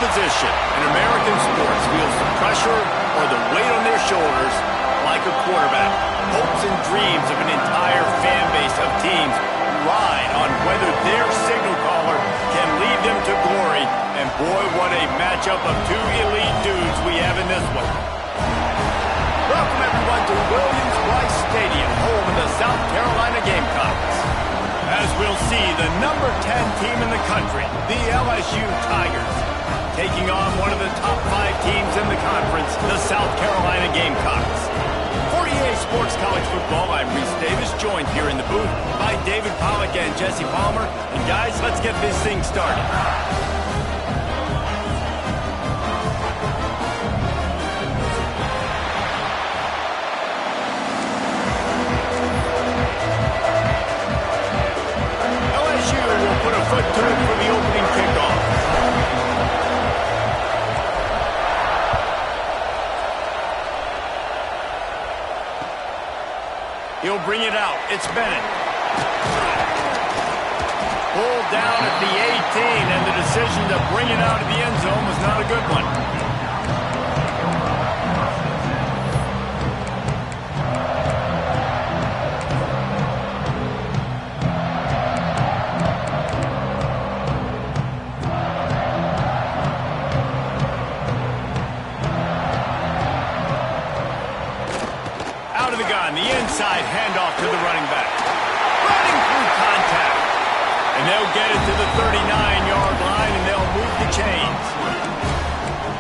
position in American sports feels the pressure or the weight on their shoulders like a quarterback. Hopes and dreams of an entire fan base of teams ride on whether their signal caller can lead them to glory. And boy, what a matchup of two elite dudes we have in this one. Welcome everyone to Williams-Brice Stadium, home of the South Carolina Gamecocks. As we'll see, the number 10 team in the country, the LSU Tigers, taking on one of the top 5 teams in the conference, the South Carolina Gamecocks. For EA Sports College Football, I'm Reese Davis, joined here in the booth by David Pollack and Jesse Palmer. And guys, let's get this thing started. LSU will put a foot to it for the opening kickoff. He'll bring it out. It's Bennett. Pulled down at the 18, and the decision to bring it out of the end zone was not a good one. Out of the gun, the inside handoff to the running back. Running through contact. And they'll get it to the 39-yard line, and they'll move the chains.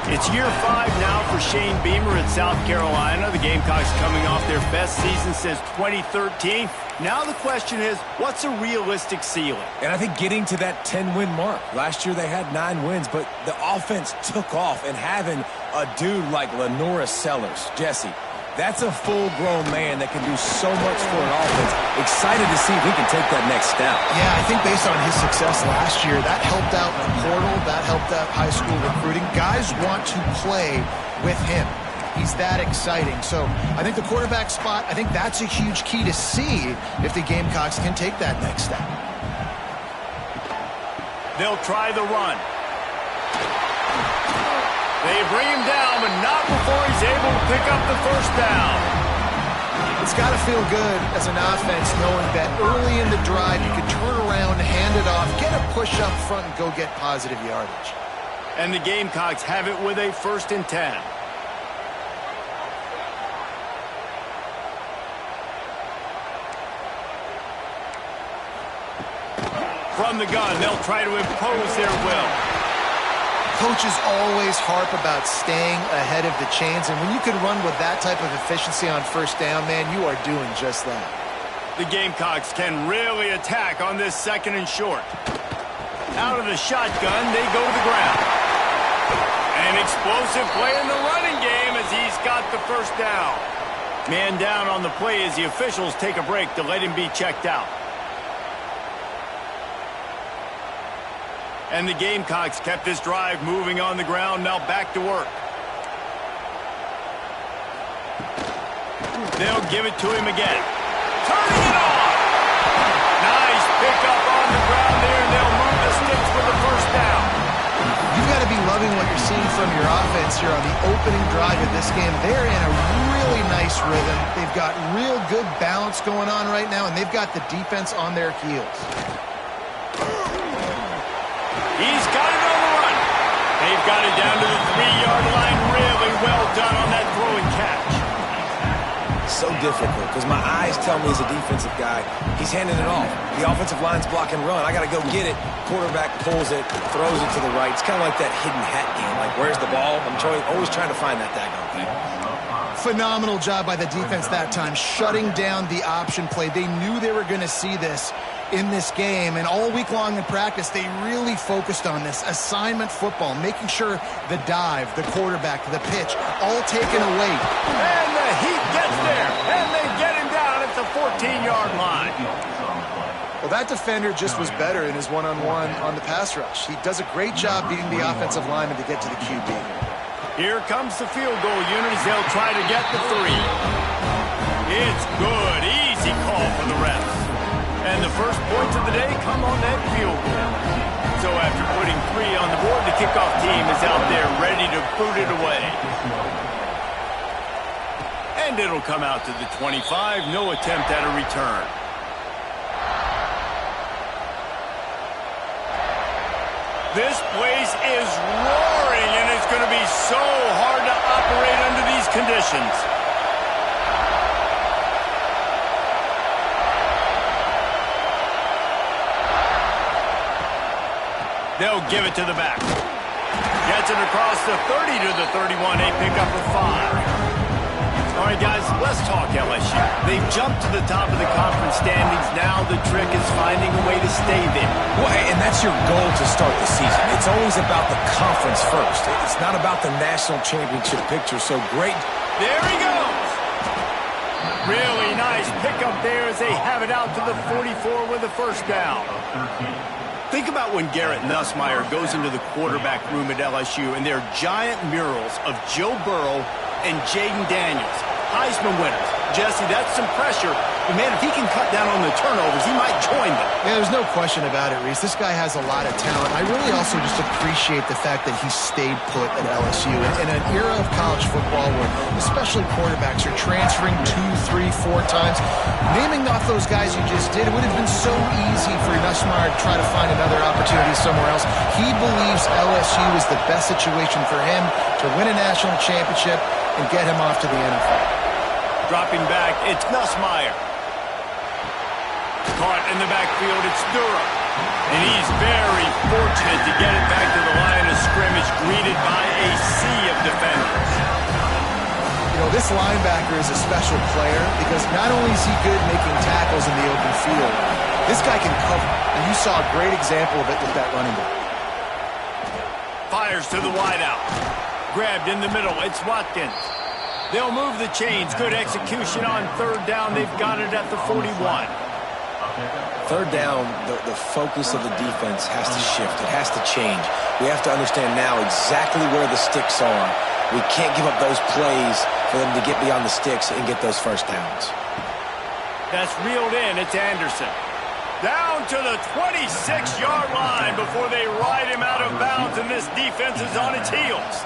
It's year 5 now for Shane Beamer at South Carolina. The Gamecocks coming off their best season since 2013. Now the question is, what's a realistic ceiling? And I think getting to that 10-win mark. Last year they had 9 wins, but the offense took off, and having a dude like Lenora Sellers, Jesse, that's a full-grown man that can do so much for an offense. Excited to see if he can take that next step. Yeah, I think based on his success last year, that helped out in the portal, that helped out high school recruiting. Guys want to play with him. He's that exciting. So I think the quarterback spot, I think that's a huge key to see if the Gamecocks can take that next step. They'll try the run. They bring him down, but not before he's able to pick up the first down. It's got to feel good as an offense knowing that early in the drive you can turn around, hand it off, get a push up front, and go get positive yardage. And the Gamecocks have it with a 1st and 10. From the gun, they'll try to impose their will. Coaches always harp about staying ahead of the chains, and when you can run with that type of efficiency on first down, man, you are doing just that. The Gamecocks can really attack on this 2nd and short. Out of the shotgun, they go to the ground. An explosive play in the running game as he's got the first down. Man down on the play as the officials take a break to let him be checked out. And the Gamecocks kept this drive moving on the ground, now back to work. They'll give it to him again. Turning it on! Nice pickup on the ground there, and they'll move the sticks for the first down. You've got to be loving what you're seeing from your offense here on the opening drive of this game. They're in a really nice rhythm. They've got real good balance going on right now, and they've got the defense on their heels. He's got it on the run. They've got it down to the 3-yard line. Really well done on that throw and catch. So difficult because my eyes tell me as a defensive guy, he's handing it off. The offensive line's block and run. I got to go get it. Quarterback pulls it, throws it to the right. It's kind of like that hidden hat game. Like, where's the ball? I'm always trying to find that daggone thing. Phenomenal job by the defense that time, shutting down the option play. They knew they were going to see this in this game, and all week long in practice, they really focused on this assignment football, making sure the dive, the quarterback, the pitch, all taken away. And the Heat gets there, and they get him down at the 14-yard line. Well, that defender just was better in his one-on-one on the pass rush. He does a great job beating the offensive lineman to get to the QB. Here comes the field goal unit as they'll try to get the 3. It's good. Easy call for the refs. And the first points of the day come on that field goal. so after putting 3 on the board, the kickoff team is out there ready to boot it away. And it'll come out to the 25. No attempt at a return. This place is roaring, and it's going to be so hard to operate under these conditions. They'll give it to the back. Gets it across the 30 to the 31. A pickup of 5. All right, guys, let's talk LSU. They've jumped to the top of the conference standings. Now the trick is finding a way to stay there. Well, and that's your goal to start the season. It's always about the conference first. It's not about the national championship picture. So great. There he goes. Really nice pickup there as they have it out to the 44 with a first down. Think about when Garrett Nussmeier goes into the quarterback room at LSU and there are giant murals of Joe Burrow and Jaden Daniels, Heisman winners. Jesse, that's some pressure. But, man, if he can cut down on the turnovers, he might join them. Yeah, there's no question about it, Reese. This guy has a lot of talent. I really also just appreciate the fact that he stayed put at LSU. In an era of college football where especially quarterbacks are transferring 2, 3, 4 times, naming off those guys you just did, it would have been so easy for Nussmeier to try to find another opportunity somewhere else. He believes LSU is the best situation for him to win a national championship and get him off to the NFL. Dropping back, it's Nussmeier. Caught in the backfield, it's Durham. And he's very fortunate to get it back to the line of scrimmage, greeted by a sea of defenders. You know, this linebacker is a special player because not only is he good making tackles in the open field, this guy can cover. And you saw a great example of it with that running back. Fires to the wideout. Grabbed in the middle, it's Watkins. They'll move the chains. Good execution on third down. They've got it at the 41. Third down, the focus of the defense has to shift. It has to change. We have to understand now exactly where the sticks are. We can't give up those plays for them to get beyond the sticks and get those first downs. That's reeled in. It's Anderson. Down to the 26-yard line before they ride him out of bounds, and this defense is on its heels.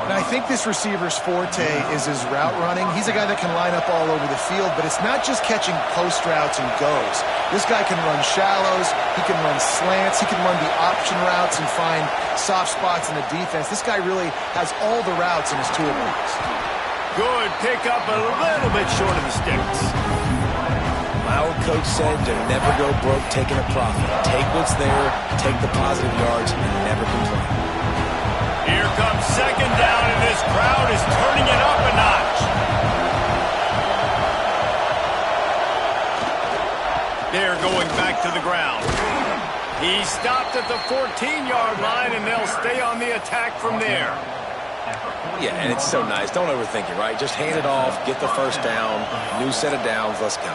And I think this receiver's forte is his route running. He's a guy that can line up all over the field, but it's not just catching post routes and goes. This guy can run shallows, he can run slants, he can run the option routes and find soft spots in the defense. This guy really has all the routes in his toolbox. Good pickup, a little bit short of the sticks. My old coach said to never go broke taking a profit. Take what's there, take the positive yards, and never complain. Here comes second down, and this crowd is turning it up a notch. They're going back to the ground. He stopped at the 14-yard line, and they'll stay on the attack from there. Yeah, and it's so nice. Don't overthink it, right? Just hand it off, get the first down, new set of downs, let's go.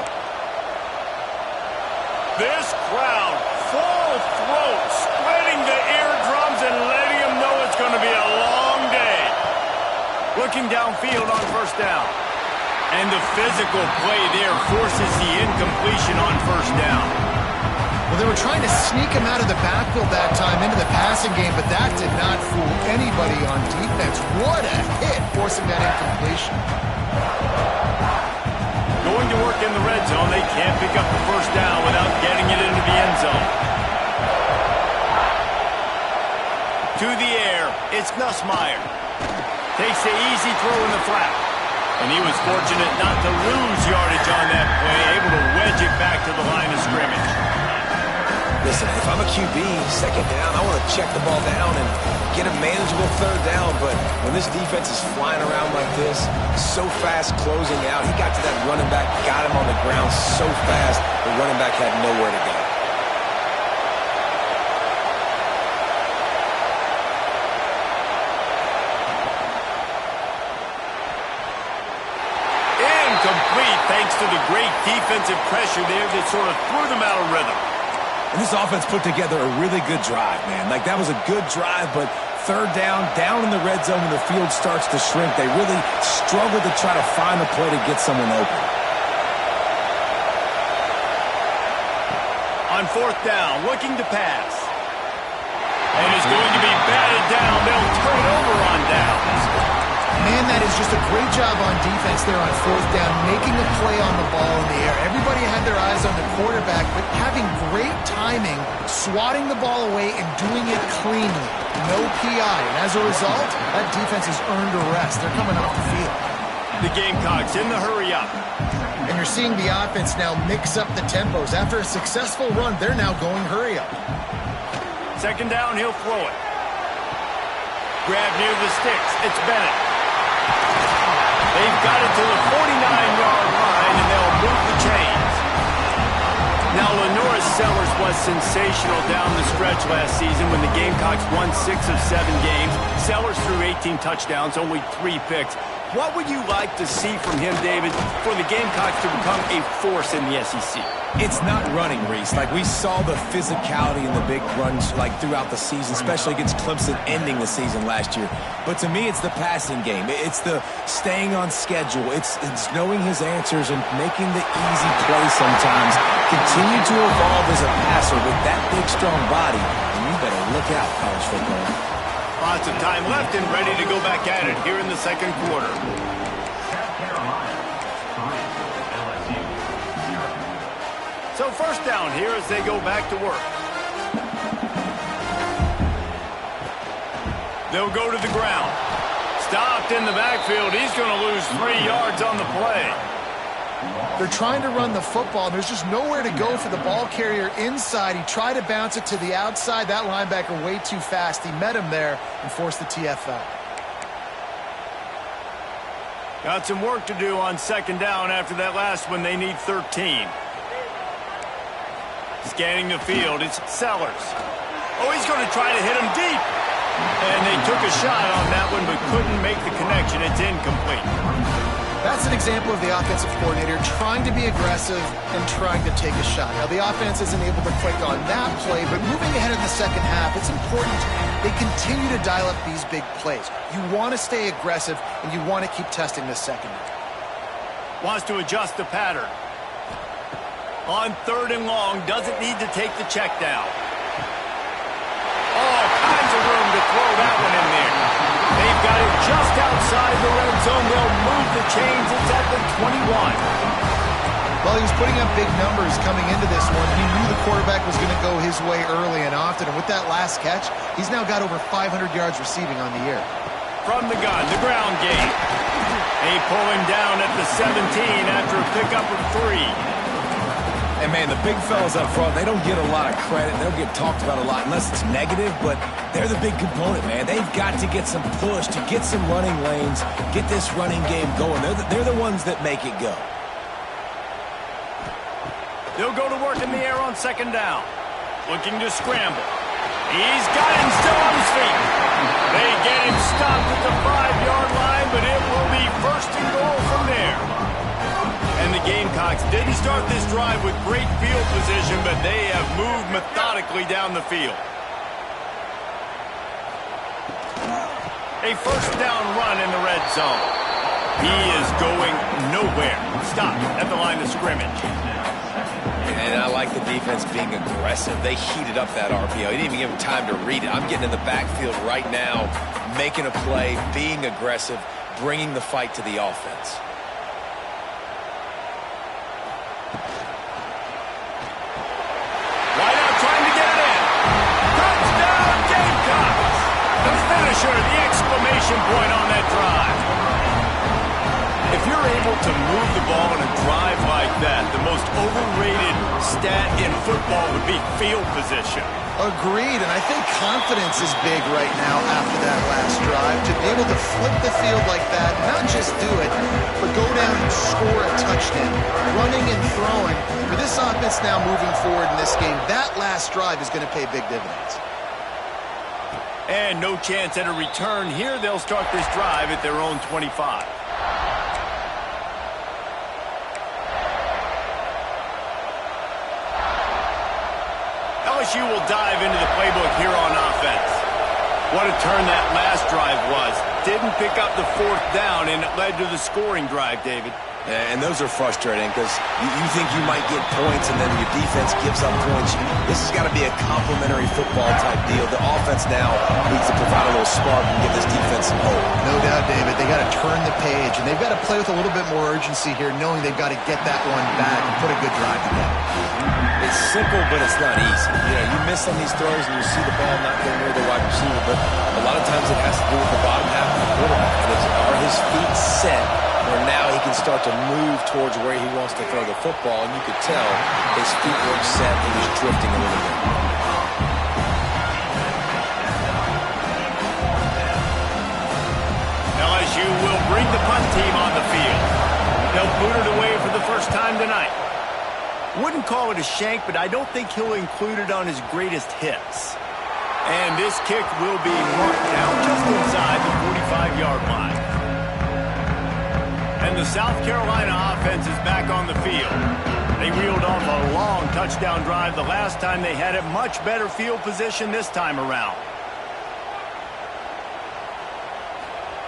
This crowd, full throat, splitting the eardrums and letting them know it's going to be a long day. Looking downfield on first down. And the physical play there forces the incompletion on first down. Well, they were trying to sneak him out of the backfield that time into the passing game, but that did not fool anybody on defense. What a hit, forcing that incompletion. Going to work in the red zone. They can't pick up the first down without getting it into the end zone. To the air, it's Nussmeier. Takes the easy throw in the flat. And he was fortunate not to lose yardage on that play, able to wedge it back to the line of scrimmage. Listen, if I'm a QB, second down, I want to check the ball down and get a manageable third down. But when this defense is flying around like this, so fast closing out, he got to that running back, got him on the ground so fast, the running back had nowhere to go. Incomplete thanks to the great defensive pressure there that sort of threw them out of rhythm. And this offense put together a really good drive, man. Like, that was a good drive, but third down in the red zone when the field starts to shrink, they really struggle to try to find a play to get someone open. On fourth down, looking to pass. And it's going to be batted down. They'll turn it over on downs. Man, that is just a great job on defense there on fourth down, making a play on the ball in the air. Everybody had their eyes on the quarterback, but having great timing, swatting the ball away and doing it cleanly. No PI. And as a result, that defense has earned a rest. They're coming off the field. The Gamecocks in the hurry up. And you're seeing the offense now mix up the tempos. After a successful run, they're now going hurry up. Second down, he'll throw it. Grab near the sticks. It's Bennett. They've got it to the 49-yard line, and they'll move the chains. Now, Lenora Sellers was sensational down the stretch last season when the Gamecocks won 6 of 7 games. Sellers threw 18 touchdowns, only 3 picks. What would you like to see from him, David, for the Gamecocks to become a force in the SEC? It's not running, Reese. Like, we saw the physicality in the big runs, like, throughout the season, especially against Clemson ending the season last year. But to me, it's the passing game. It's the staying on schedule. It's knowing his answers and making the easy play sometimes. Continue to evolve as a passer with that big, strong body. And you better look out, college football. Lots of time left and ready to go back at it here in the second quarter. So first down here as they go back to work. They'll go to the ground. Stopped in the backfield. He's going to lose 3 yards on the play. They're trying to run the football, and there's just nowhere to go for the ball carrier inside. He tried to bounce it to the outside. That linebacker way too fast. He met him there and forced the TFL. Got some work to do on second down after that last one. They need 13. Scanning the field, it's Sellers. Oh, he's going to try to hit him deep. And they took a shot on that one but couldn't make the connection. It's incomplete. That's an example of the offensive coordinator trying to be aggressive and trying to take a shot. Now, the offense isn't able to click on that play, but moving ahead in the second half, it's important they continue to dial up these big plays. You want to stay aggressive, and you want to keep testing this secondary. Wants to adjust the pattern. On third and long, doesn't need to take the check down. All kinds of room to throw that one in there. They've got it just outside the red zone. They'll move the chains. It's at the 21. Well, he was putting up big numbers coming into this one. He knew the quarterback was going to go his way early and often. And with that last catch, he's now got over 500 yards receiving on the year. From the gun, the ground game. They pull him down at the 17 after a pickup of 3. And, man, the big fellas up front, they don't get a lot of credit. They don't get talked about a lot unless it's negative, but they're the big component, man. They've got to get some push, to get some running lanes, get this running game going. They're the ones that make it go. They'll go to work in the air on second down. Looking to scramble. He's got him still on his feet. They get him stopped at the 5-yard line, but it will be first and goal from there. And the Gamecocks didn't start this drive with great field position, but they have moved methodically down the field. A first down run in the red zone. He is going nowhere. Stopped at the line of scrimmage. And I like the defense being aggressive. They heated up that RPO. He didn't even give him time to read it. I'm getting in the backfield right now, making a play, being aggressive, bringing the fight to the offense. The exclamation point on that drive. If you're able to move the ball in a drive like that, the most overrated stat in football would be field position. Agreed, and I think confidence is big right now after that last drive. To be able to flip the field like that, not just do it, but go down and score a touchdown. Running and throwing. For this offense now moving forward in this game, that last drive is going to pay big dividends. And no chance at a return here. They'll start this drive at their own 25. LSU will dive into the playbook here on offense. What a turn that last drive was. Didn't pick up the fourth down, and it led to the scoring drive, David. And those are frustrating because you think you might get points and then your defense gives up points. This has got to be a complementary football type deal. The offense now needs to provide a little spark and give this defense some hope. No doubt, David. They got to turn the page, and they've got to play with a little bit more urgency here, knowing they've got to get that one back and put a good drive together. It's simple, but it's not easy. You miss on these throws and you see the ball not go near the wide receiver, but a lot of times it has to do with the bottom half of the quarterback. Are his feet set where now he can start to move towards where he wants to throw the football, and you could tell his feet weren't set and he was drifting a little bit. LSU will bring the punt team on the field. They'll boot it away for the first time tonight. Wouldn't call it a shank, but I don't think he'll include it on his greatest hits. And this kick will be marked down just inside the 45-yard line. And the South Carolina offense is back on the field. They reeled off a long touchdown drive the last time they had it. Much better field position this time around.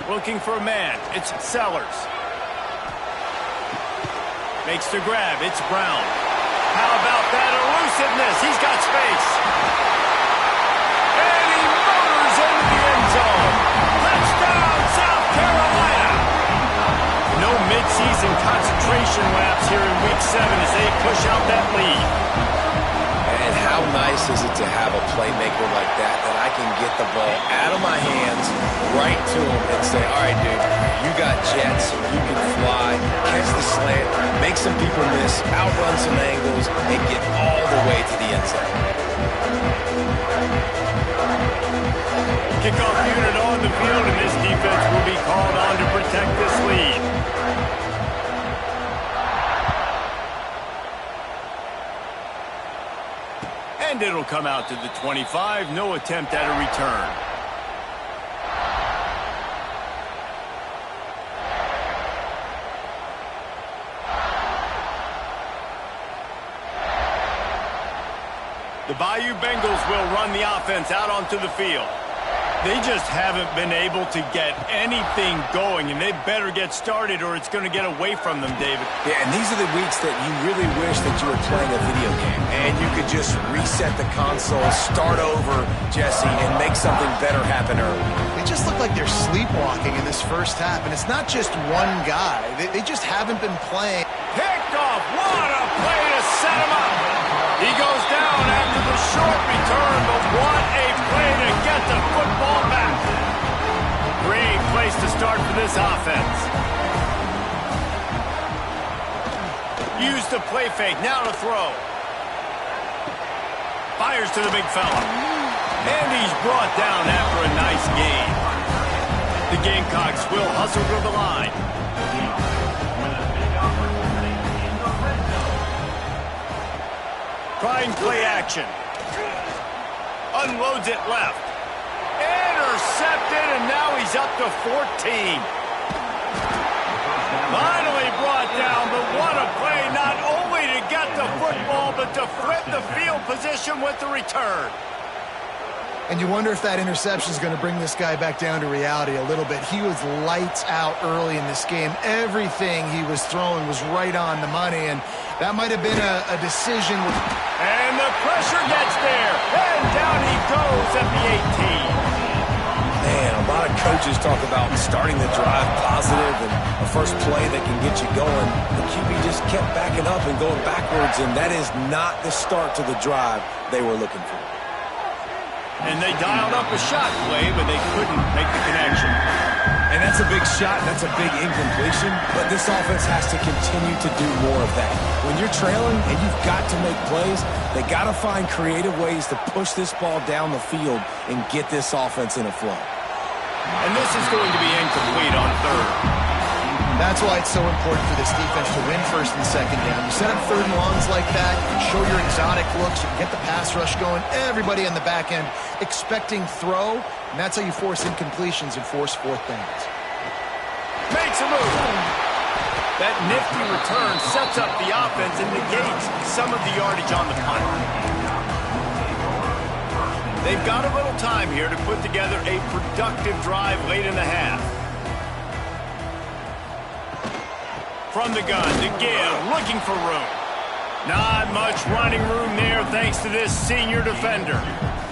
Looking for a man. It's Sellers. Makes the grab. It's Brown. How about that elusiveness? He's got space. And he motors into the end zone. Touchdown, South Carolina. No midseason concentration laps here in Week 7 as they push out that lead. And how nice is it to have a playmaker like that I can get the ball out of my hands right to him and say, all right, dude, you got jets, you can fly, catch the slant, make some people miss, outrun some angles, and get all the way to the end zone. Kickoff unit on the field, and this defense will be called on to protect this lead. And it'll come out to the 25. No attempt at a return. The Bayou Bengals will run the offense out onto the field. They just haven't been able to get anything going, and they better get started or it's going to get away from them, David. Yeah, and these are the weeks that you really wish that you were playing a video game, and you could just reset the console, start over, Jesse, and make something better happen early. They just look like they're sleepwalking in this first half, and it's not just one guy. They just haven't been playing. Picked off. What a play to set him up. He goes down after the short return, but what a play to get the football back. Great place to start for this offense. Use the play fake, now to throw. Fires to the big fella. And he's brought down after a nice gain. The Gamecocks will hustle to the line. Trying play action. Unloads it left. Intercepted, and now he's up to 14. Finally brought down, but what a play, not only to get the football, but to flip the field position with the return. And you wonder if that interception is going to bring this guy back down to reality a little bit. He was lights out early in this game. Everything he was throwing was right on the money, and that might have been a decision. And the pressure gets there, and down he goes at the 18. Man, a lot of coaches talk about starting the drive positive and a first play that can get you going. The QB just kept backing up and going backwards, and that is not the start to the drive they were looking for. And they dialed up a shot play, but they couldn't make the connection. And that's a big shot, that's a big incompletion, but this offense has to continue to do more of that. When you're trailing and you've got to make plays, they got to find creative ways to push this ball down the field and get this offense in a flow. And this is going to be incomplete on third. That's why it's so important for this defense to win first and second down. You set up third and longs like that, you can show your exotic looks, you can get the pass rush going, everybody on the back end expecting throw, and that's how you force incompletions and force fourth downs. Makes a move. That nifty return sets up the offense and negates some of the yardage on the punt. They've got a little time here to put together a productive drive late in the half. from the gun to give, looking for room. Not much running room there thanks to this senior defender.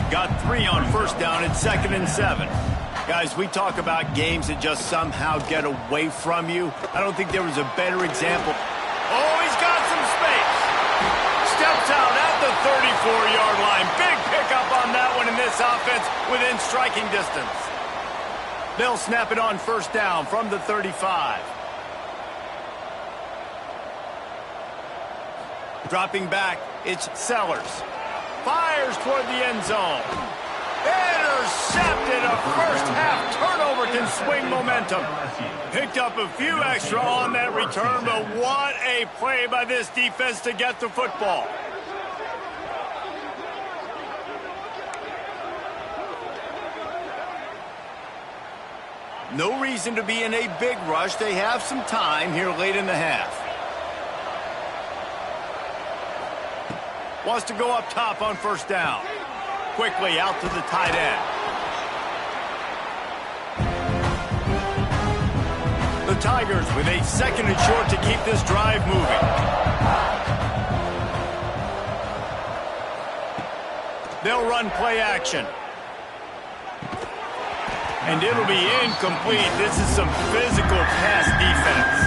Got 3 on first down at 2nd and 7. Guys, we talk about games that just somehow get away from you. I don't think there was a better example. Oh, he's got some space. Steps out at the 34-yard line. Big pickup on that one in this offense within striking distance. They'll snap it on first down from the 35. Dropping back, it's Sellers. Fires toward the end zone. Intercepted. A first-half turnover can swing momentum. Picked up a few extra on that return, but what a play by this defense to get the football. No reason to be in a big rush. They have some time here late in the half. Wants to go up top on first down. Quickly out to the tight end. The Tigers with a 2nd and short to keep this drive moving. They'll run play action. And it'll be incomplete. This is some physical pass defense.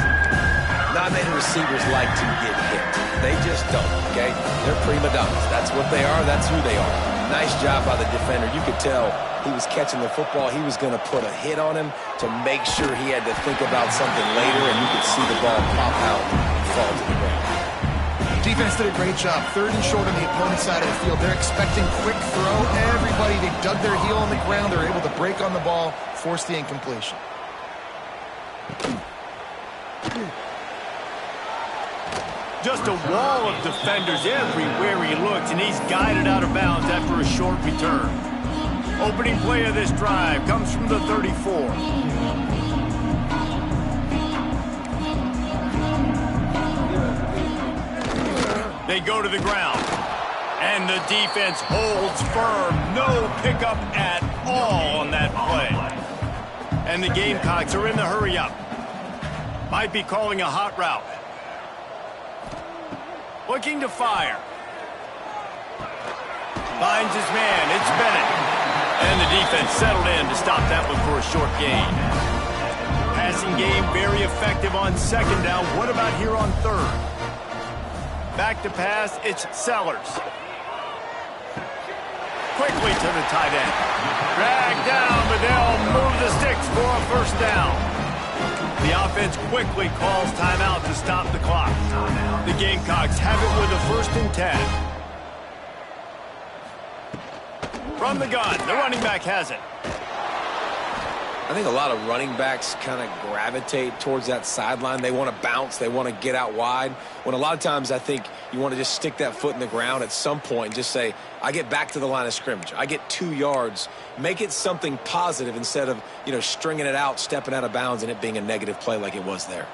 Not many receivers like to get hit. They just don't, okay? They're prima donnas. That's what they are. That's who they are. Nice job by the defender. You could tell he was catching the football. He was going to put a hit on him to make sure he had to think about something later, and you could see the ball pop out and fall to the ground. Defense did a great job. 3rd and short on the opponent's side of the field. They're expecting quick throw. Everybody, they dug their heel on the ground. They're able to break on the ball, force the incompletion. Just a wall of defenders everywhere he looks, and he's guided out of bounds after a short return. Opening play of this drive comes from the 34. They go to the ground, and the defense holds firm. No pickup at all on that play. And the Gamecocks are in the hurry-up. Might be calling a hot route. Looking to fire. Finds his man. It's Bennett. And the defense settled in to stop that one for a short gain. Passing game very effective on 2nd down. What about here on 3rd? Back to pass. It's Sellers. Quickly to the tight end. Dragged down, but they'll move the sticks for a first down. The offense quickly calls timeout to stop the clock. The Gamecocks have it with a 1st and 10. From the gun, the running back has it. I think a lot of running backs kind of gravitate towards that sideline. They want to bounce. They want to get out wide. When a lot of times I think you want to just stick that foot in the ground at some point and just say, I get back to the line of scrimmage. I get 2 yards. Make it something positive instead of, stringing it out, stepping out of bounds, and it being a negative play like it was there.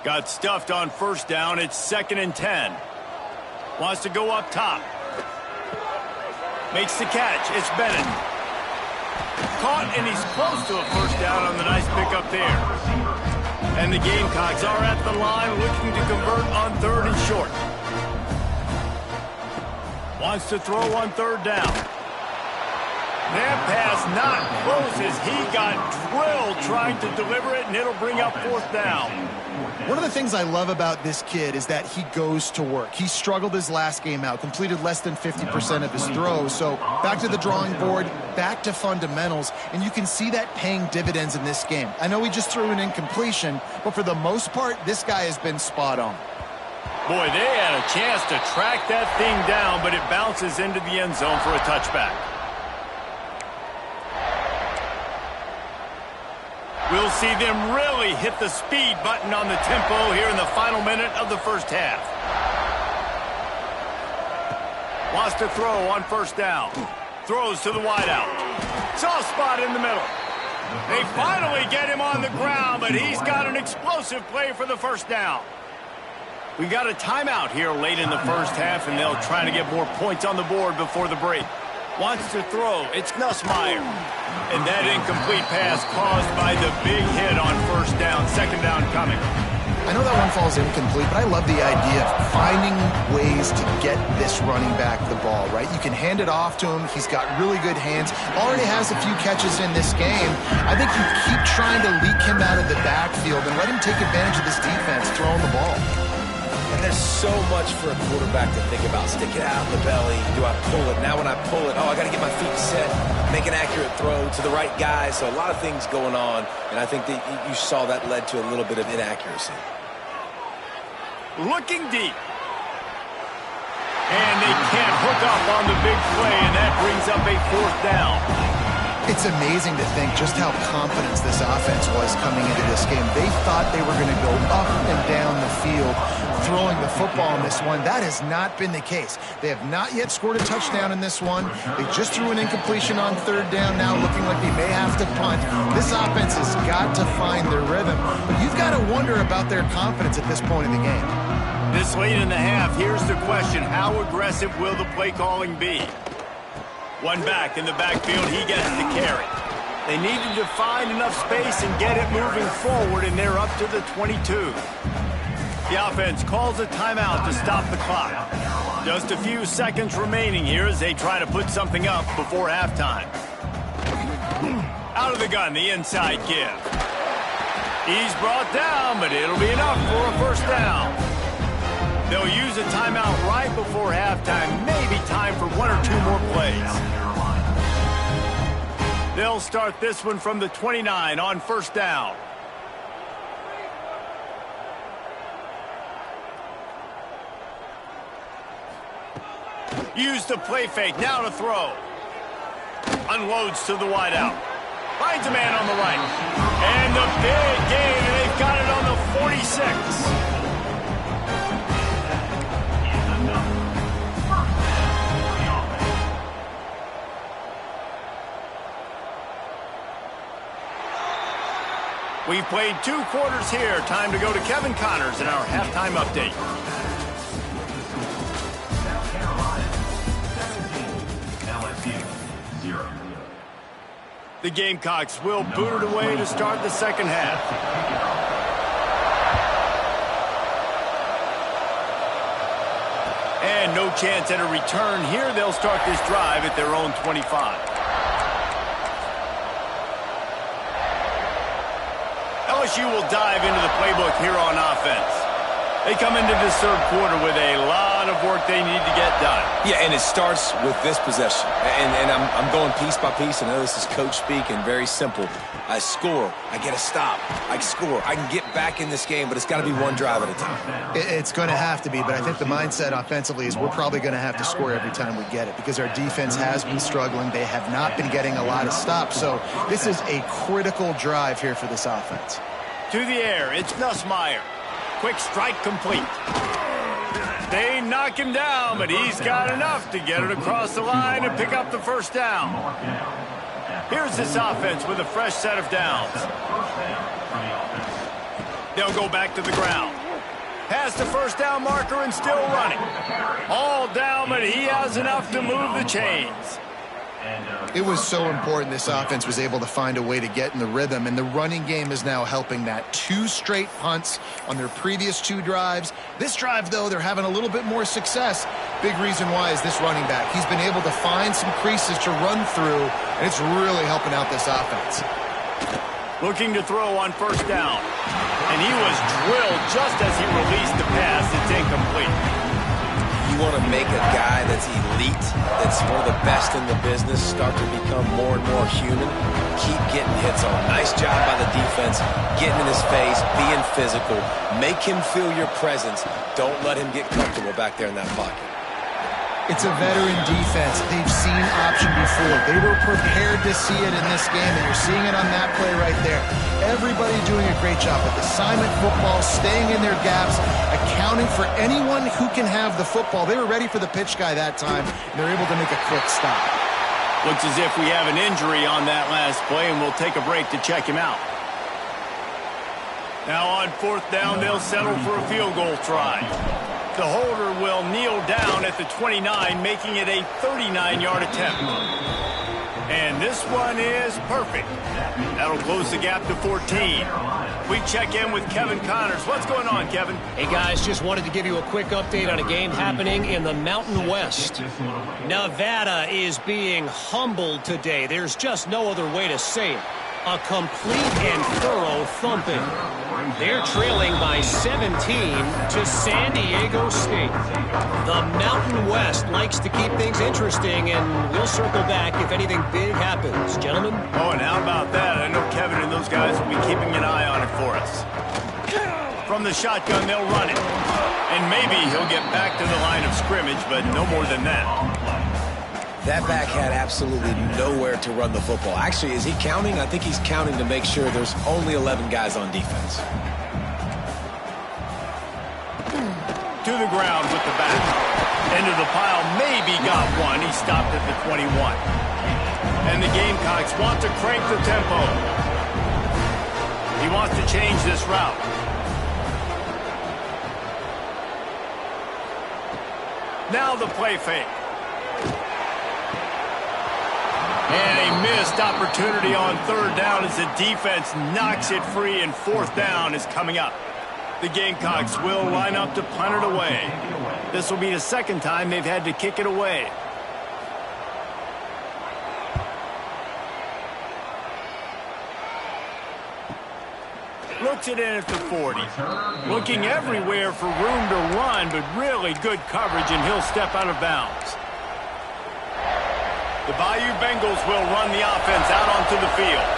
Got stuffed on first down. It's 2nd and 10. Wants to go up top. Makes the catch. It's Bennett. Caught, and he's close to a first down on the nice pickup there. And the Gamecocks are at the line looking to convert on 3rd and short. Wants to throw on 3rd down. That pass not close as he got drilled trying to deliver it, and it'll bring up 4th down. One of the things I love about this kid is that he goes to work. He struggled his last game out, completed less than 50% of his throws. So back to the drawing board, back to fundamentals, and you can see that paying dividends in this game. I know he just threw an incompletion, but for the most part, this guy has been spot on. Boy, they had a chance to track that thing down, but it bounces into the end zone for a touchback. We'll see them really hit the speed button on the tempo here in the final minute of the first half. Wants to throw on first down. Throws to the wideout. Soft spot in the middle. They finally get him on the ground, but he's got an explosive play for the first down. We got a timeout here late in the first half, and they'll try to get more points on the board before the break. Wants to throw. It's Nussmeier. And that incomplete pass caused by the big hit on first down. 2nd down coming. I know that one falls incomplete, but I love the idea of finding ways to get this running back the ball, right? You can hand it off to him. He's got really good hands. Already has a few catches in this game. I think you keep trying to leak him out of the backfield and let him take advantage of this defense throwing the ball. And there's so much for a quarterback to think about. Stick it out in the belly. Do I pull it? Now when I pull it, I got to get my feet set, make an accurate throw to the right guy. So a lot of things going on, and I think that you saw that led to a little bit of inaccuracy. Looking deep. And they can't hook up on the big play, and that brings up a 4th down. It's amazing to think just how confident this offense was coming into this game. They thought they were going to go up and down the field throwing the football in this one. That has not been the case. They have not yet scored a touchdown in this one. They just threw an incompletion on 3rd down now, looking like they may have to punt. This offense has got to find their rhythm. But you've got to wonder about their confidence at this point in the game. This late in the half, here's the question. How aggressive will the play calling be? One back in the backfield, he gets the carry. They needed to find enough space and get it moving forward, and they're up to the 22. The offense calls a timeout to stop the clock. Just a few seconds remaining here as they try to put something up before halftime. Out of the gun, the inside give. He's brought down, but it'll be enough for a 1st down. They'll use a timeout right before halftime, maybe time for 1 or 2 more plays. They'll start this one from the 29 on 1st down. Use the play fake, now to throw. Unloads to the wideout. Finds a man on the right. And the big gain, and they've got it on the 46. We've played 2 quarters here. Time to go to Kevin Connors in our halftime update. The Gamecocks will boot it away to start the 2nd half. And no chance at a return here. They'll start this drive at their own 25. LSU will dive into the playbook here on offense. They come into this 3rd quarter with a lot of work they need to get done. Yeah, and it starts with this possession. And I'm going piece by piece. I know this is coach speak and very simple. I score. I get a stop. I score. I can get back in this game, but it's got to be one drive at a time. It's going to have to be, but I think the mindset offensively is we're probably going to have to score every time we get it because our defense has been struggling. They have not been getting a lot of stops. So this is a critical drive here for this offense. To the air, it's Nussmeier. Quick strike complete. They knock him down, but he's got enough to get it across the line and pick up the 1st down. Here's this offense with a fresh set of downs. They'll go back to the ground. Past the 1st down marker and still running. All down, but he has enough to move the chains. It was so important this offense was able to find a way to get in the rhythm, and the running game is now helping that. 2 straight punts on their previous 2 drives. This drive, though, they're having a little bit more success. Big reason why is this running back. He's been able to find some creases to run through, and it's really helping out this offense. Looking to throw on 1st down. And he was drilled just as he released the pass. It's incomplete. You want to make a guy that's elite, that's one of the best in the business, start to become more and more human, keep getting hits on. Nice job by the defense, getting in his face, being physical. Make him feel your presence. Don't let him get comfortable back there in that pocket. It's a veteran defense. They've seen option before. They were prepared to see it in this game, and you're seeing it on that play right there. Everybody doing a great job with assignment football, staying in their gaps, accounting for anyone who can have the football. They were ready for the pitch guy that time, and they're able to make a quick stop. Looks as if we have an injury on that last play, and we'll take a break to check him out. Now on 4th down, they'll settle for a field goal try. The holder will kneel down at the 29, making it a 39-yard attempt. And this one is perfect. That'll close the gap to 14. We check in with Kevin Connors. What's going on, Kevin? Hey, guys, just wanted to give you a quick update on a game happening in the Mountain West. Nevada is being humbled today. There's just no other way to say it. A complete and thorough thumping. They're trailing by 17 to San Diego State. The Mountain West likes to keep things interesting, and we'll circle back if anything big happens. Gentlemen? Oh, and how about that? I know Kevin and those guys will be keeping an eye on it for us. From the shotgun, they'll run it. And maybe he'll get back to the line of scrimmage, but no more than that. That back had absolutely nowhere to run the football. Actually, is he counting? I think he's counting to make sure there's only 11 guys on defense. To the ground with the back. Into the pile, maybe got one. He stopped at the 21. And the Gamecocks want to crank the tempo. He wants to change this route. Now the play fake. And a missed opportunity on third down as the defense knocks it free, and fourth down is coming up. The Gamecocks will line up to punt it away. This will be the second time they've had to kick it away. Looks it in at the 40. Looking everywhere for room to run, but really good coverage, and he'll step out of bounds. The Bayou Bengals will run the offense out onto the field.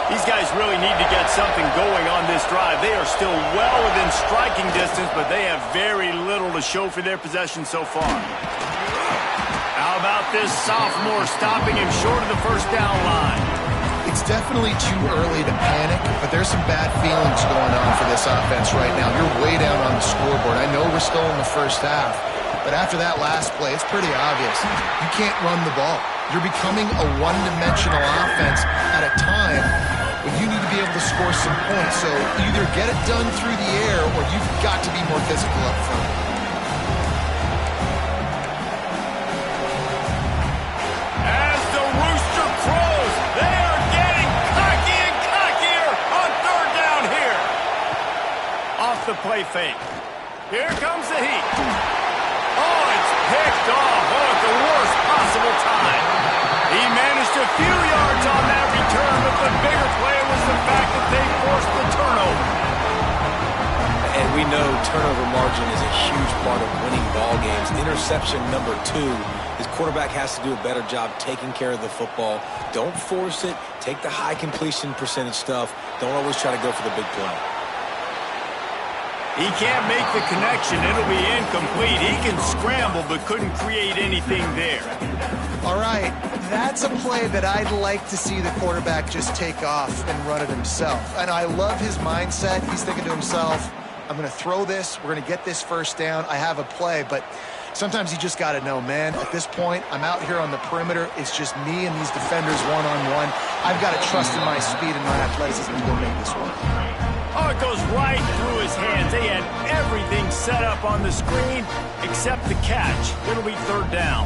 These guys really need to get something going on this drive. They are still well within striking distance, but they have very little to show for their possession so far. How about this sophomore stopping him short of the first down line? It's definitely too early to panic, but there's some bad feelings going on for this offense right now. You're way down on the scoreboard. I know we're still in the first half, but after that last play, it's pretty obvious. You can't run the ball. You're becoming a one-dimensional offense at a time when you need to be able to score some points. So either get it done through the air or you've got to be more physical up front. As the rooster crows, they are getting cocky and cockier on third down here. Off the play fake. Here comes the heat. Oh, it's picked off. Oh, at the worst possible time. He managed a few yards on that return, but the bigger play was the fact that they forced the turnover. And we know turnover margin is a huge part of winning ball games. Interception number 2. His quarterback has to do a better job taking care of the football. Don't force it. Take the high completion percentage stuff. Don't always try to go for the big play. He can't make the connection. It'll be incomplete. He can scramble, but couldn't create anything there. All right, that's a play that I'd like to see the quarterback just take off and run it himself. And I love his mindset. He's thinking to himself, I'm going to throw this. We're going to get this first down. I have a play, but sometimes you just got to know, man, at this point, I'm out here on the perimeter. It's just me and these defenders one-on-one. I've got to trust in my speed and my athleticism to go make this work. Oh, it goes right through his hands. They had everything set up on the screen except the catch. It'll be third down.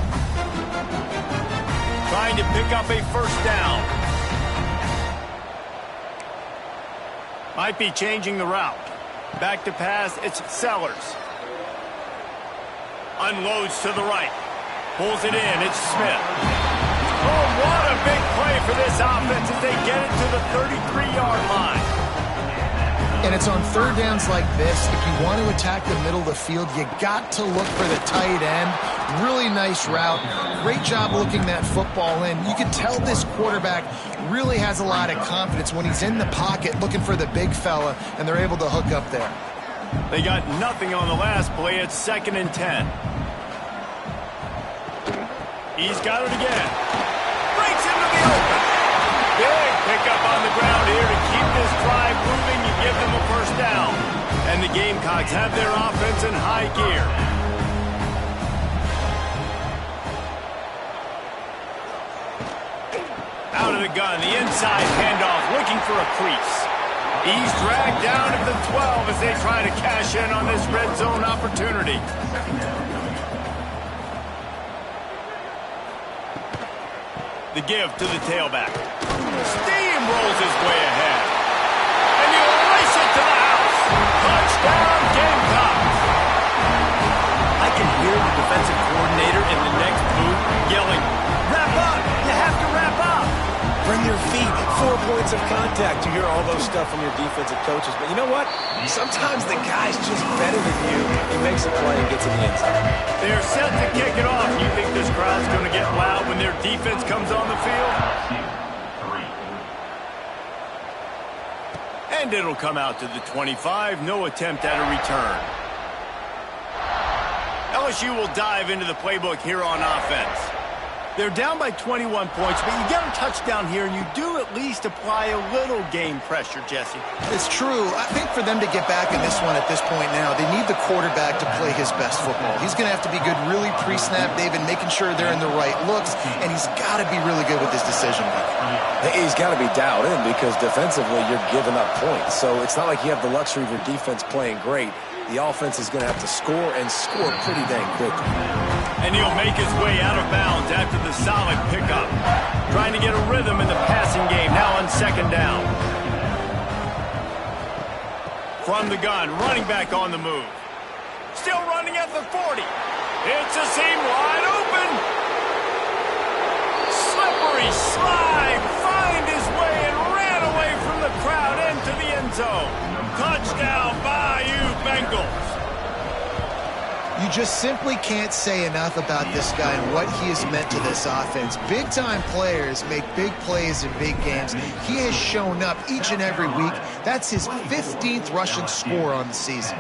Trying to pick up a first down. Might be changing the route. Back to pass, it's Sellers. Unloads to the right. Pulls it in, it's Smith. Oh, what a big play for this offense as they get it to the 33-yard line. And it's on third downs like this. If you want to attack the middle of the field, you got to look for the tight end. Really nice route. Great job looking that football in. You can tell this quarterback really has a lot of confidence when he's in the pocket looking for the big fella, and they're able to hook up there. They got nothing on the last play. It's 2nd and 10. He's got it again. Breaks into the open. Big pickup on the ground here to keep this drive moving. You give them a first down. And the Gamecocks have their offense in high gear. Out of the gun, the inside handoff, looking for a crease. He's dragged down to the 12 as they try to cash in on this red zone opportunity. The give to the tailback. Steamrolls his way ahead. And he'll race it to the house. Touchdown, Gamecocks. I can hear the defensive coordinator in the next booth yelling, "Wrap up! You have to wrap up!" Bring your feet, 4 points of contact. You hear all those stuff from your defensive coaches. But you know what? Sometimes the guy's just better than you. He makes a play and gets in the end zone. They're set to kick it off. You think this crowd's going to get loud when their defense comes on the field? And it'll come out to the 25. No attempt at a return. LSU will dive into the playbook here on offense. They're down by 21 points, but you get a touchdown here, and you do at least apply a little game pressure, Jesse. It's true. I think for them to get back in this one at this point now, they need the quarterback to play his best football. He's going to have to be good really pre-snap, David, making sure they're in the right looks, and he's got to be really good with his decision-making. He's got to be dialed in because defensively you're giving up points. So it's not like you have the luxury of your defense playing great. The offense is going to have to score and score pretty dang quickly. And he'll make his way out of bounds after the solid pickup. Trying to get a rhythm in the passing game now on second down. From the gun, running back on the move. Still running at the 40. It's a seam wide open. Slippery slide. Find his way and ran away from the crowd into the end zone. Touchdown, Bayou Bengals. You just simply can't say enough about this guy and what he has meant to this offense. Big-time players make big plays in big games. He has shown up each and every week. That's his 15th rushing score on the season.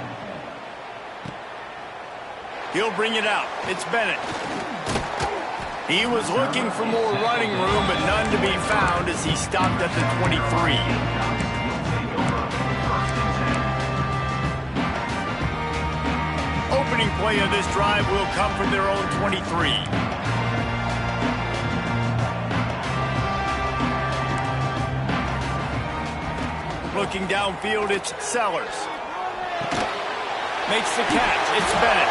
He'll bring it out. It's Bennett. He was looking for more running room, but none to be found as he stopped at the 23. Opening play of this drive will come from their own 23. Looking downfield, it's Sellers. Makes the catch. It's Bennett.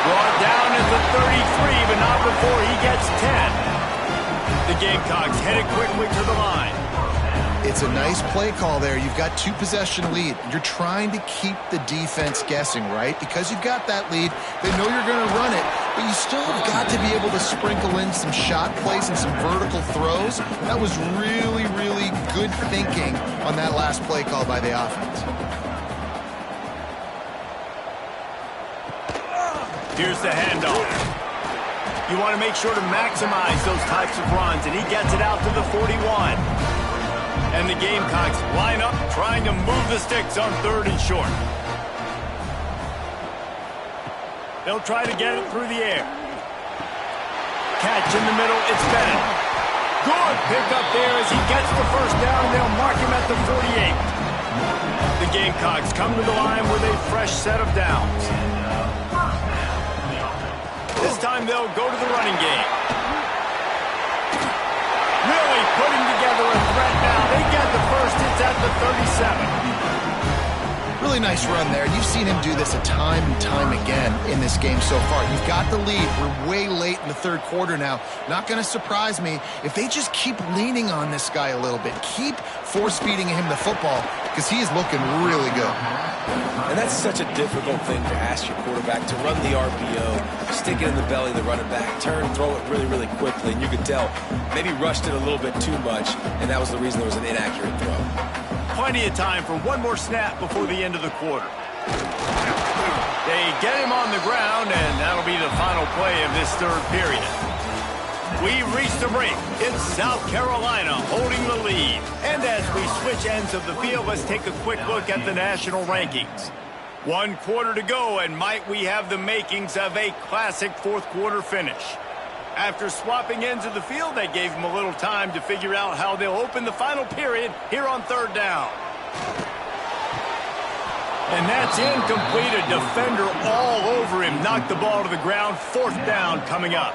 Brought down at the 33, but not before he gets 10. The Gamecocks headed quickly to the line. It's a nice play call there. You've got 2-possession lead. You're trying to keep the defense guessing, right? Because you've got that lead, they know you're going to run it, but you still have got to be able to sprinkle in some shot plays and some vertical throws. That was really, really good thinking on that last play call by the offense. Here's the handoff. You want to make sure to maximize those types of runs, and he gets it out to the 41. And the Gamecocks line up trying to move the sticks on 3rd and short. They'll try to get it through the air. Catch in the middle, it's Bennett. Good pickup there as he gets the first down, and they'll mark him at the 48. The Gamecocks come to the line with a fresh set of downs. This time they'll go to the running game. Really putting together a threat now. They get the first. It's at the 37. Really nice run there. You've seen him do this a time and time again in this game so far. You've got the lead. We're way late in the 3rd quarter now. Not going to surprise me if they just keep leaning on this guy a little bit. Keep force-feeding him the football because he is looking really good. And that's such a difficult thing to ask your quarterback, to run the RPO, stick it in the belly of the running back, turn, throw it really, really quickly. And you could tell maybe rushed it a little bit too much, and that was the reason there was an inaccurate throw. Plenty of time for one more snap before the end of the quarter. They get him on the ground, and that'll be the final play of this 3rd period. We've reached the break. It's South Carolina holding the lead. And as we switch ends of the field, let's take a quick look at the national rankings. 1 quarter to go, and might we have the makings of a classic 4th quarter finish. After swapping ends of the field, they gave them a little time to figure out how they'll open the final period here on 3rd down. And that's incomplete. A defender all over him. Knocked the ball to the ground. 4th down coming up.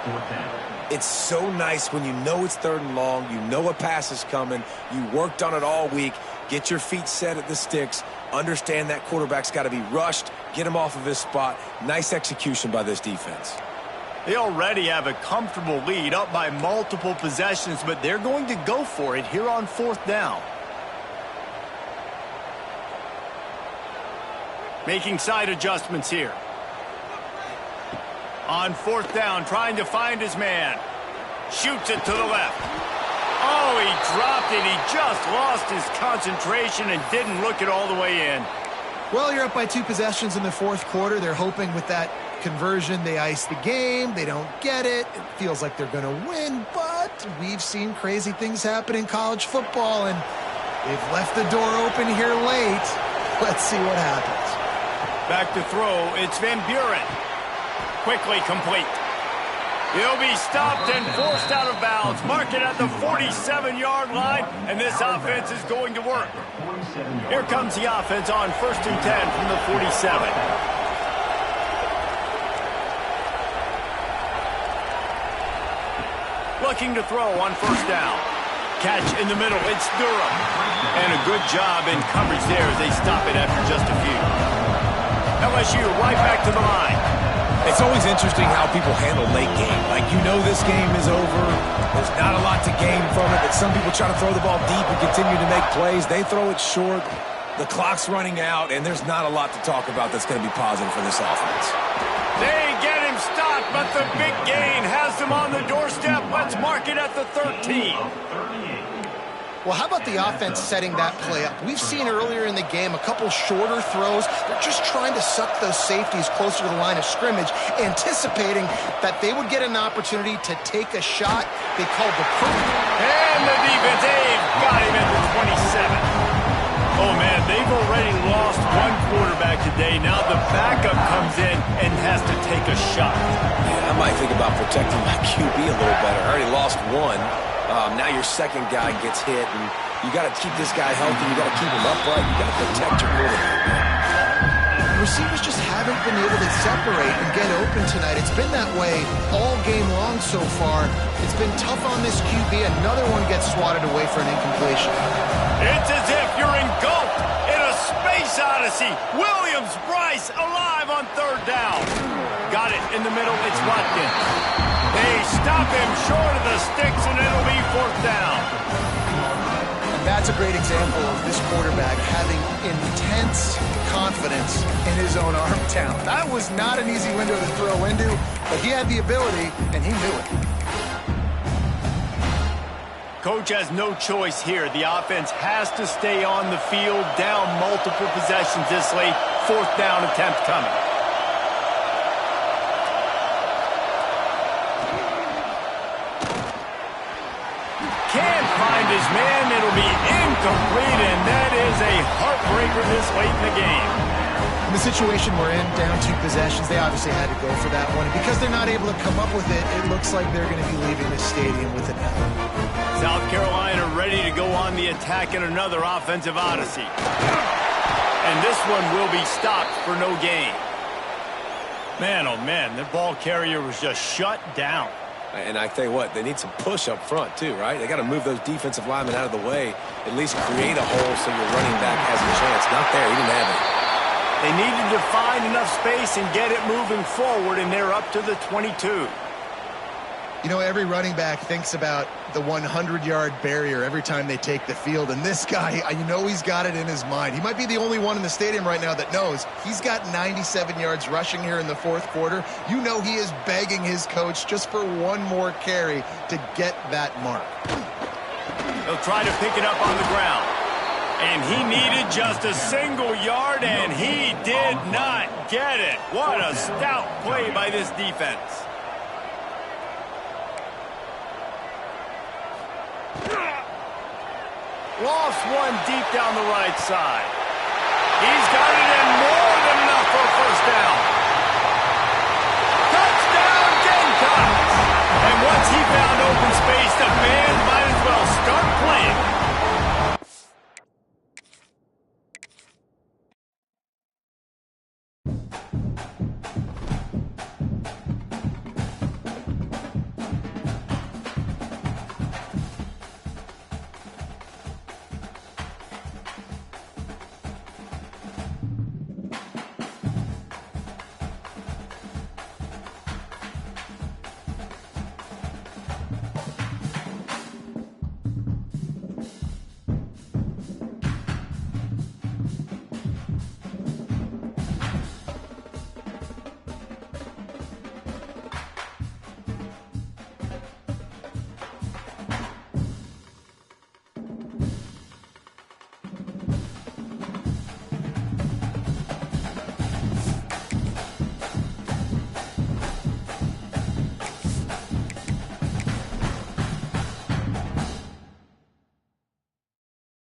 It's so nice when you know it's 3rd and long, you know a pass is coming, you worked on it all week, get your feet set at the sticks, understand that quarterback's got to be rushed, get him off of his spot. Nice execution by this defense. They already have a comfortable lead, up by multiple possessions, but they're going to go for it here on 4th down. Making side adjustments here. On 4th down, trying to find his man. Shoots it to the left. Oh, he dropped it. He just lost his concentration and didn't look it all the way in. Well, you're up by 2 possessions in the 4th quarter. They're hoping with that conversion they ice the game. They don't get it. It feels like they're going to win, but we've seen crazy things happen in college football, and they've left the door open here late. Let's see what happens. Back to throw. It's Van Buren. Quickly complete. He'll be stopped and forced out of bounds. Mark it at the 47-yard line, and this offense is going to work. Here comes the offense on 1st and 10 from the 47. Looking to throw on 1st down. Catch in the middle. It's Durham. And a good job in coverage there as they stop it after just a few. LSU right back to the line. It's always interesting how people handle late game. Like, you know this game is over. There's not a lot to gain from it, but some people try to throw the ball deep and continue to make plays. They throw it short. The clock's running out, and there's not a lot to talk about that's going to be positive for this offense. They get him stopped, but the big gain has them on the doorstep. Let's mark it at the 13. Well, how about the offense setting that play up? We've seen earlier in the game a couple shorter throws. They're just trying to suck those safeties closer to the line of scrimmage, anticipating that they would get an opportunity to take a shot. They called the perfect. And the defense, they've got him at the 27. Oh, man, they've already lost one quarterback today. Now the backup comes in and has to take a shot. Yeah, I might think about protecting my QB a little better. I already lost one. Now your second guy gets hit, and you got to keep this guy healthy. You got to keep him upright. You got to protect your quarterback. Receivers just haven't been able to separate and get open tonight. It's been that way all game long so far. It's been tough on this QB. Another one gets swatted away for an incompletion. It's as if you're engulfed in a space odyssey. Williams, Bryce, alive on 3rd down. Got it in the middle. It's Watkins. They stop him short of the sticks, and it'll be 4th down. And that's a great example of this quarterback having intense confidence in his own arm talent. That was not an easy window to throw into, but he had the ability, and he knew it. Coach has no choice here. The offense has to stay on the field, down multiple possessions this late. 4th down attempt coming. Can't find his man. It'll be incomplete, and that is a heartbreaker this late in the game. In the situation we're in, down 2 possessions, they obviously had to go for that one. And because they're not able to come up with it, it looks like they're going to be leaving the stadium with an L. South Carolina ready to go on the attack in another offensive odyssey. And this one will be stopped for no gain. Man, oh man, the ball carrier was just shut down. And I tell you what, they need some push up front too, right? They got to move those defensive linemen out of the way, at least create a hole so your running back has a chance. Not there. He didn't have it. They needed to find enough space and get it moving forward, and they're up to the 22. You know, every running back thinks about the 100-yard barrier every time they take the field, and this guy, you know he's got it in his mind. He might be the only one in the stadium right now that knows he's got 97 yards rushing here in the 4th quarter. You know he is begging his coach just for one more carry to get that mark. He'll try to pick it up on the ground. And he needed just a single yard, and he did not get it. What a stout play by this defense. Lost one deep down the right side. He's got it in more than enough for a 1st down. Touchdown, Gamecocks! And once he found open space, the fans might as well start playing.